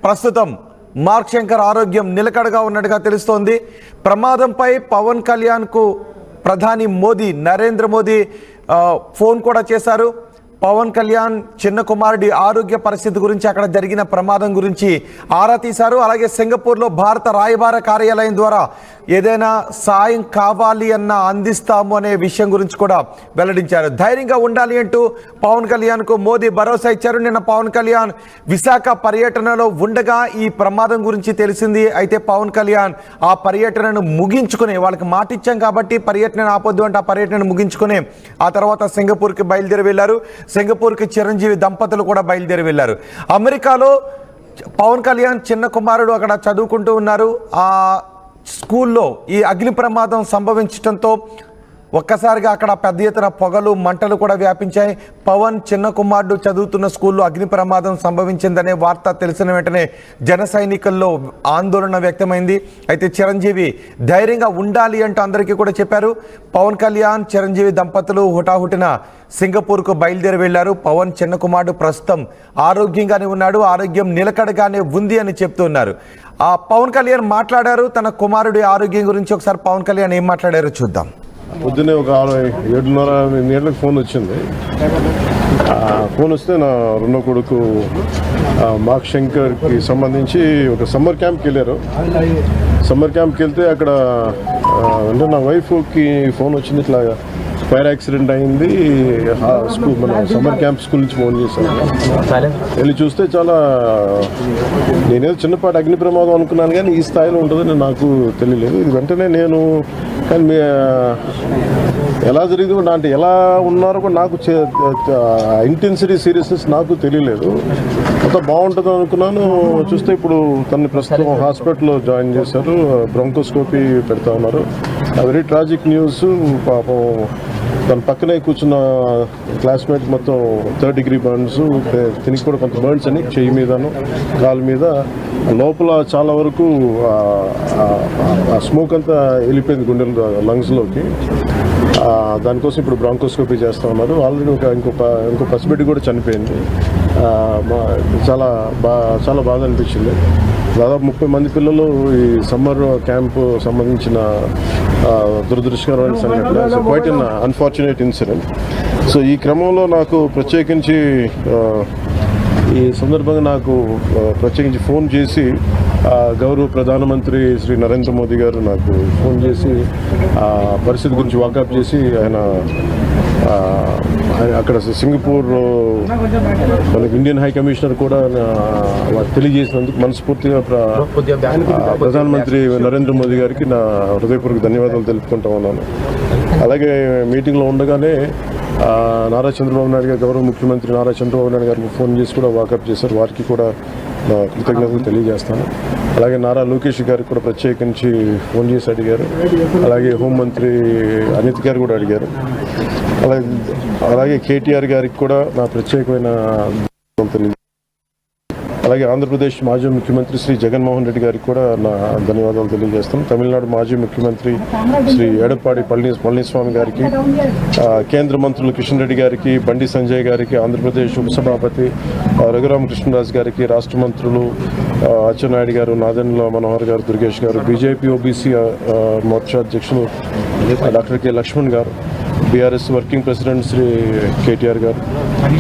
ప్రస్తుతం మార్క్ శంకర్ ఆరోగ్యం నిలకడగా ఉన్నట్టుగా తెలుస్తోంది. ప్రమాదంపై పవన్ కళ్యాణ్కు ప్రధాని నరేంద్ర మోదీ ఫోన్ కూడా చేశారు. పవన్ కళ్యాణ్ చిన్న కుమారుడి ఆరోగ్య పరిస్థితి గురించి, అక్కడ జరిగిన ప్రమాదం గురించి ఆరా తీశారు. అలాగే సింగపూర్లో భారత రాయబార కార్యాలయం ద్వారా ఏదైనా సాయం కావాలి అన్న అందిస్తాము అనే విషయం గురించి కూడా వెల్లడించారు. ధైర్యంగా ఉండాలి అంటూ పవన్ కళ్యాణ్కు మోదీ భరోసా ఇచ్చారు. నిన్న పవన్ కళ్యాణ్ విశాఖ పర్యటనలో ఉండగా ఈ ప్రమాదం గురించి తెలిసింది. అయితే పవన్ కళ్యాణ్ ఆ పర్యటనను ముగించుకుని, వాళ్ళకి మాట ఇచ్చాం కాబట్టి పర్యటన ఆపొద్దు అంటే ఆ పర్యటనను ముగించుకుని ఆ తర్వాత సింగపూర్కి బయలుదేరి వెళ్లారు. సింగపూర్కి చిరంజీవి దంపతులు కూడా బయలుదేరి వెళ్లారు. అమెరికాలో పవన్ కళ్యాణ్ చిన్న కుమారుడు అక్కడ చదువుకుంటూ ఉన్నారు. ఆ స్కూల్లో ఈ అగ్ని ప్రమాదం సంభవించడంతో ఒక్కసారిగా అక్కడ పెద్ద ఎత్తున పొగలు మంటలు కూడా వ్యాపించాయి. పవన్ చిన్న కుమారుడు చదువుతున్న స్కూల్లో అగ్ని ప్రమాదం సంభవించిందనే వార్త తెలిసిన వెంటనే జన సైనికుల్లో ఆందోళన వ్యక్తమైంది. అయితే చిరంజీవి ధైర్యంగా ఉండాలి అంటూ అందరికీ కూడా చెప్పారు. పవన్ కళ్యాణ్ చిరంజీవి దంపతులు హుటాహుటిన సింగపూర్కు బయలుదేరి వెళ్లారు. పవన్ చిన్న కుమారుడు ప్రస్తుతం ఆరోగ్యంగానే ఉన్నాడు, ఆరోగ్యం నిలకడగానే ఉంది అని చెప్తున్నారు. ఆ పవన్ కళ్యాణ్ మాట్లాడారు తన కుమారుడి ఆరోగ్యం గురించి. ఒకసారి పవన్ కళ్యాణ్ ఏం మాట్లాడారో చూద్దాం. పొద్దున్నే ఒక 7:30 ఫోన్ వచ్చింది. ఫోన్ వస్తే నా రెండో కొడుకు మార్క్ శంకర్కి సంబంధించి ఒక సమ్మర్ క్యాంప్కి వెళ్ళారు. సమ్మర్ క్యాంప్కి వెళ్తే అక్కడ అంటే నా వైఫ్కి ఫోన్ వచ్చింది, ఇట్లా ఫైర్ యాక్సిడెంట్ అయింది, స్కూల్ మన సమ్మర్ క్యాంప్ స్కూల్ నుంచి ఫోన్ చేశాను. వెళ్ళి చూస్తే చాలా, నేనేదో చిన్నపాటి అగ్ని ప్రమాదం అనుకున్నాను కానీ ఈ స్థాయిలో ఉంటుందని నాకు తెలియలేదు. ఇది వెంటనే నేను కానీ ఎలా జరిగిందో అంటే ఎలా ఉన్నారో కూడా నాకు ఇంటెన్సిటీ సీరియస్నెస్ నాకు తెలియలేదు. అంత బాగుంటుంది అనుకున్నాను. చూస్తే ఇప్పుడు తనని ప్రస్తుతం హాస్పిటల్లో జాయిన్ చేశారు, బ్రాంకోస్కోపీ పెడతా ఉన్నారు. Very tragic news. పాపం తన పక్కనే కూర్చున్న క్లాస్మేట్ మొత్తం 3rd degree బర్న్స్, తినికి కూడా కొంత బర్న్స్ అని చెయ్యి మీదను కాలు మీద, లోపల చాలా వరకు ఆ స్మోక్ అంతా వెళ్ళిపోయింది గుండెల లంగ్స్లోకి. దానికోసం ఇప్పుడు బ్రాంకోస్కోపీ చేస్తూ ఉన్నారు. ఆల్రెడీ ఇంకో పసిబిడ్డ కూడా చనిపోయింది. చాలా బాధ అనిపించింది. దాదాపు 30 మంది పిల్లలు ఈ సమ్మర్ క్యాంపు సంబంధించిన దురదృష్టకరమైన సంఘటన, quiet an unfortunate incident. So ఈ క్రమంలో నాకు ప్రత్యేకించి ఈ సందర్భంగా నాకు ప్రత్యేకించి ఫోన్ చేసి గౌరవ ప్రధానమంత్రి శ్రీ నరేంద్ర మోదీ గారు నాకు ఫోన్ చేసి పరిస్థితి గురించి వాకప్ చేసి ఆయన అక్కడ సింగపూర్ మనకి ఇండియన్ హై కమిషనర్ కూడా తెలియజేసినందుకు మనస్ఫూర్తిగా ప్రధానమంత్రి నరేంద్ర మోదీ గారికి నా హృదయపూర్వక ధన్యవాదాలు తెలుపుకుంటా ఉన్నాను. అలాగే మీటింగ్లో ఉండగానే నారా చంద్రబాబు నాయుడు గారు, గౌరవ ముఖ్యమంత్రి నారా చంద్రబాబు నాయుడు గారికి ఫోన్ చేసి కూడా వాకప్ చేశారు. వారికి కూడా నా కృతజ్ఞతలు తెలియజేస్తాను. అలాగే నారా లోకేష్ గారికి కూడా ప్రత్యేకించి ఫోన్ చేసి అడిగారు. అలాగే హోంమంత్రి అనిత్ గారు కూడా అడిగారు. అలాగే కేటీఆర్ గారికి కూడా నా ప్రత్యేకమైన తెలియదు. అలాగే ఆంధ్రప్రదేశ్ మాజీ ముఖ్యమంత్రి శ్రీ జగన్మోహన్ రెడ్డి గారికి కూడా నా ధన్యవాదాలు తెలియజేస్తాను. తమిళనాడు మాజీ ముఖ్యమంత్రి శ్రీ ఎడప్పాడి పళనిస్వామి గారికి, కేంద్ర మంత్రులు కిషన్ రెడ్డి గారికి, బండి సంజయ్ గారికి, ఆంధ్రప్రదేశ్ ఉపసభాపతి రఘురామకృష్ణరాజు గారికి, రాష్ట్ర మంత్రులు అచ్చెన్నాయుడు గారు, నాదెండ్ల మనోహర్ గారు, దుర్గేష్ గారు, బీజేపీ ఓబీసీ మోర్చా అధ్యక్షులు doctor K Laxman garu, BRS working president Shri KTR garu,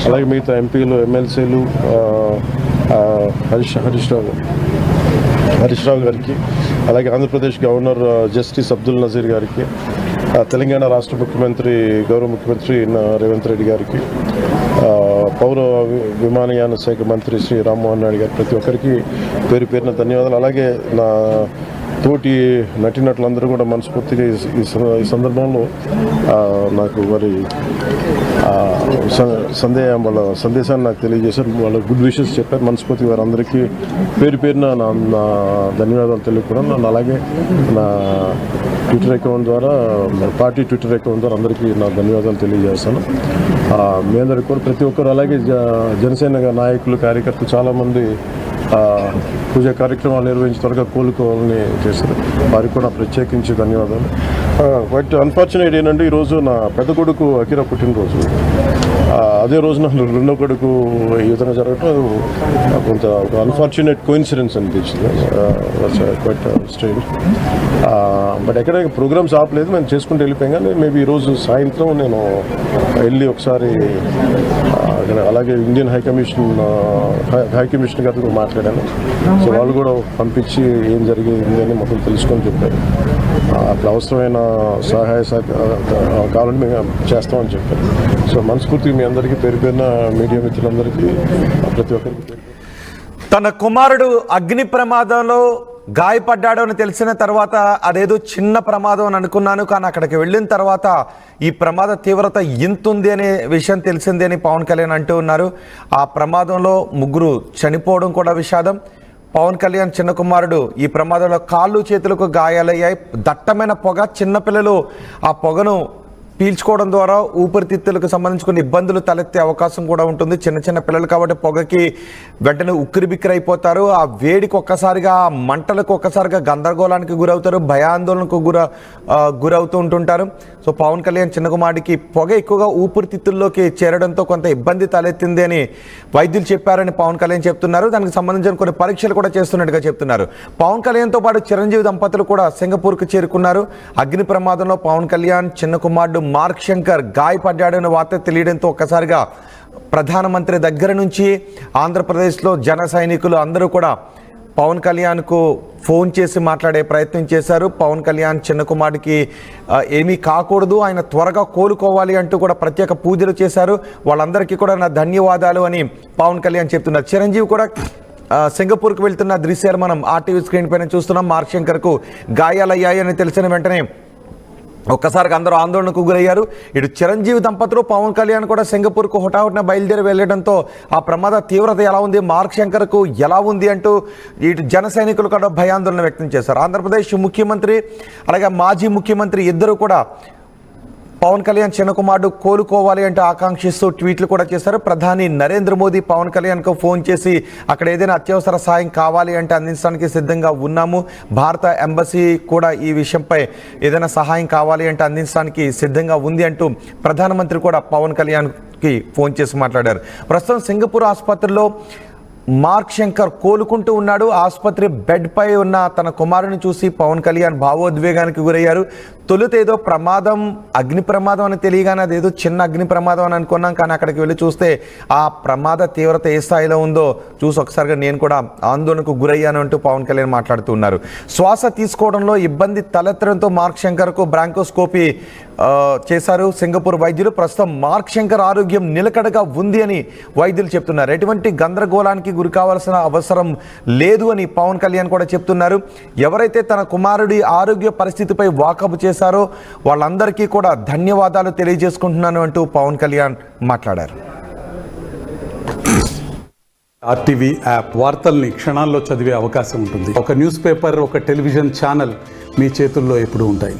అలాగే మిగతా ఎంపీలు, ఎమ్మెల్సీలు హరీష్ రావు గారికి, అలాగే ఆంధ్రప్రదేశ్ గవర్నర్ జస్టిస్ అబ్దుల్ నజీర్ గారికి, తెలంగాణ రాష్ట్ర ముఖ్యమంత్రి గౌరవ ముఖ్యమంత్రి రేవంత్ రెడ్డి గారికి, పౌర విమానయాన శాఖ మంత్రి శ్రీ రామ్మోహన్ నాయుడు గారు, ప్రతి ఒక్కరికి పేరు పేరున ధన్యవాదాలు. అలాగే నా తోటి నటీనటులందరూ కూడా మనస్ఫూర్తిగా ఈ సందర్భంలో నాకు వారి వాళ్ళ సందేశాన్ని నాకు తెలియజేశారు. వాళ్ళ గుడ్ విషెస్ చెప్పారు. మనస్ఫూర్తిగా వారందరికీ పేరు పేరున నా ధన్యవాదాలు తెలుపుకున్నాను. అలాగే నా ట్విట్టర్ అకౌంట్ ద్వారా, పార్టీ ట్విట్టర్ అకౌంట్ ద్వారా అందరికీ నా ధన్యవాదాలు తెలియజేస్తాను. మీ అందరికీ కూడా ప్రతి ఒక్కరు, అలాగే జనసేన నాయకులు, కార్యకర్తలు చాలామంది పూజా కార్యక్రమాలు నిర్వహించి త్వరగా కోలుకోవాలని చేశారు. వారికి కూడా ప్రత్యేకించి ధన్యవాదాలు. బట్ అన్ఫార్చునేట్ ఏంటంటే ఈరోజు నా పెద్ద కొడుకు అకిరా పుట్టినరోజు. అదే రోజున రెండో కొడుకు ఈ విధంగా జరగటం కొంత ఒక అన్ఫార్చునేట్ కోఇన్సిడెన్స్ అనిపించింది. Quite strange. బట్ ఎక్కడ ప్రోగ్రామ్స్ ఆపలేదు, మేము చేసుకుంటూ వెళ్ళిపోయాం. కానీ మేబీ ఈరోజు సాయంత్రం నేను వెళ్ళి ఒకసారి అలాగే ఇండియన్ హై కమిషన్ గారితో మాట్లాడాను. సో వాళ్ళు కూడా పంపించి ఏం జరిగింది అని మొత్తం తెలుసుకొని చెప్పారు. అట్లా అవసరమైన సహాయ కావాలని మేము చేస్తామని చెప్పారు. సో మనస్ఫూర్తిగా మీ అందరికీ పేరుపేరున మీడియా మిత్రులందరికీ ప్రతి ఒక్కరికి తన కుమారుడు అగ్ని ప్రమాదంలో గాయపడ్డాడు అని తెలిసిన తర్వాత అదేదో చిన్న ప్రమాదం అని అనుకున్నాను, కానీ అక్కడికి వెళ్ళిన తర్వాత ఈ ప్రమాద తీవ్రత ఇంతుంది అనే విషయం తెలిసింది అని పవన్ కళ్యాణ్ అంటూ ఉన్నారు. ఆ ప్రమాదంలో 3 చనిపోవడం కూడా విషాదం. పవన్ కళ్యాణ్ చిన్న కుమారుడు ఈ ప్రమాదంలో కాళ్ళు చేతులకు గాయాలయ్యాయి. దట్టమైన పొగ, చిన్నపిల్లలు ఆ పొగను పీల్చుకోవడం ద్వారా ఊపిరితిత్తులకు సంబంధించి కొన్ని ఇబ్బందులు తలెత్తే అవకాశం కూడా ఉంటుంది. చిన్న పిల్లలు కాబట్టి పొగకి వెంటనే ఉక్కిరిబిక్కిరి అయిపోతారు. ఆ వేడికి ఒక్కసారిగా, ఆ మంటలకు ఒక్కసారిగా గందరగోళానికి గురవుతారు, భయాందోళనకు గురవుతూ ఉంటుంటారు. సో పవన్ కళ్యాణ్ చిన్న కుమారుడికి పొగ ఎక్కువగా ఊపిరితిత్తుల్లోకి చేరడంతో కొంత ఇబ్బంది తలెత్తింది అని వైద్యులు చెప్పారని పవన్ కళ్యాణ్ చెప్తున్నారు. దానికి సంబంధించిన కొన్ని పరీక్షలు కూడా చేస్తున్నట్టుగా చెప్తున్నారు. పవన్ కళ్యాణ్తో పాటు చిరంజీవి దంపతులు కూడా సింగపూర్కు చేరుకున్నారు. అగ్ని ప్రమాదంలో పవన్ కళ్యాణ్ చిన్న కుమారుడు మార్క్ శంకర్ గాయపడ్డాడనే వార్త తెలియడంతో ఒక్కసారిగా ప్రధానమంత్రి దగ్గర నుంచి ఆంధ్రప్రదేశ్లో జన సైనికులు అందరూ కూడా పవన్ కళ్యాణ్కు ఫోన్ చేసి మాట్లాడే ప్రయత్నం చేశారు. పవన్ కళ్యాణ్ చిన్న కుమారుడికి ఏమీ కాకూడదు, ఆయన త్వరగా కోలుకోవాలి అంటూ కూడా ప్రత్యేక పూజలు చేశారు. వాళ్ళందరికీ కూడా నా ధన్యవాదాలు అని పవన్ కళ్యాణ్ చెప్తున్నారు. చిరంజీవి కూడా సింగపూర్కు వెళ్తున్న దృశ్యాలు మనం ఆర్టీవీ స్క్రీన్ పైన చూస్తున్నాం. మార్క్ శంకర్కు గాయాలయ్యాయి అని తెలిసిన వెంటనే ఒక్కసారిగా అందరూ ఆందోళనకు గురయ్యారు. ఇటు చిరంజీవి దంపతులు, పవన్ కళ్యాణ్ కూడా సింగపూర్కు హుటాహుటిన బయలుదేరి వెళ్ళడంతో ఆ ప్రమాద తీవ్రత ఎలా ఉంది, మార్క్ శంకర్కు ఎలా ఉంది అంటూ ఇటు జన సైనికులు కూడా భయాందోళన వ్యక్తం చేశారు. ఆంధ్రప్రదేశ్ ముఖ్యమంత్రి అలాగే మాజీ ముఖ్యమంత్రి ఇద్దరు కూడా పవన్ కళ్యాణ్ చిన్న కుమారుడు కోలుకోవాలి అంటూ ఆకాంక్షిస్తూ ట్వీట్లు కూడా చేశారు. ప్రధాని నరేంద్ర మోదీ పవన్ కళ్యాణ్కు ఫోన్ చేసి అక్కడ ఏదైనా అత్యవసర సాయం కావాలి అంటే అందించడానికి సిద్ధంగా ఉన్నాము, భారత ఎంబసీ కూడా ఈ విషయంపై ఏదైనా సహాయం కావాలి అంటే అందించడానికి సిద్ధంగా ఉంది అంటూ ప్రధానమంత్రి కూడా పవన్ కళ్యాణ్కి ఫోన్ చేసి మాట్లాడారు. ప్రస్తుతం సింగపూర్ ఆసుపత్రిలో మార్క్ శంకర్ కోలుకుంటూ ఉన్నాడు. ఆసుపత్రి బెడ్పై ఉన్న తన కుమారుని చూసి పవన్ కళ్యాణ్ భావోద్వేగానికి గురయ్యారు. తొలుత ఏదో ప్రమాదం, అగ్ని ప్రమాదం అని తెలియగానే అదేదో చిన్న అగ్ని ప్రమాదం అని అనుకున్నాం, కానీ అక్కడికి వెళ్ళి చూస్తే ఆ ప్రమాద తీవ్రత ఏ స్థాయిలో ఉందో చూసి ఒకసారిగా నేను కూడా ఆందోళనకు గురయ్యాను అంటూ పవన్ కళ్యాణ్ మాట్లాడుతూ ఉన్నారు. శ్వాస తీసుకోవడంలో ఇబ్బంది తలెత్తడంతో మార్క్ శంకర్కు బ్రాంకోస్కోపీ చేశారు సింగపూర్ వైద్యులు. ప్రస్తుతం మార్క్ శంకర్ ఆరోగ్యం నిలకడగా ఉంది అని వైద్యులు చెప్తున్నారు. ఎటువంటి గందరగోళానికి గురి కావాల్సిన అవసరం లేదు అని పవన్ కళ్యాణ్ కూడా చెప్తున్నారు. ఎవరైతే తన కుమారుడి ఆరోగ్య పరిస్థితిపై వాకబు చేశారో వాళ్ళందరికీ కూడా ధన్యవాదాలు తెలియజేసుకుంటున్నాను అంటూ పవన్ కళ్యాణ్ మాట్లాడారు. ఆర్టీవీ యాప్ వార్తల్ని క్షణాల్లో చదివే అవకాశం ఉంటుంది. ఒక న్యూస్ పేపర్, ఒక టెలివిజన్ ఛానల్ మీ చేతుల్లో ఎప్పుడూ ఉంటాయి.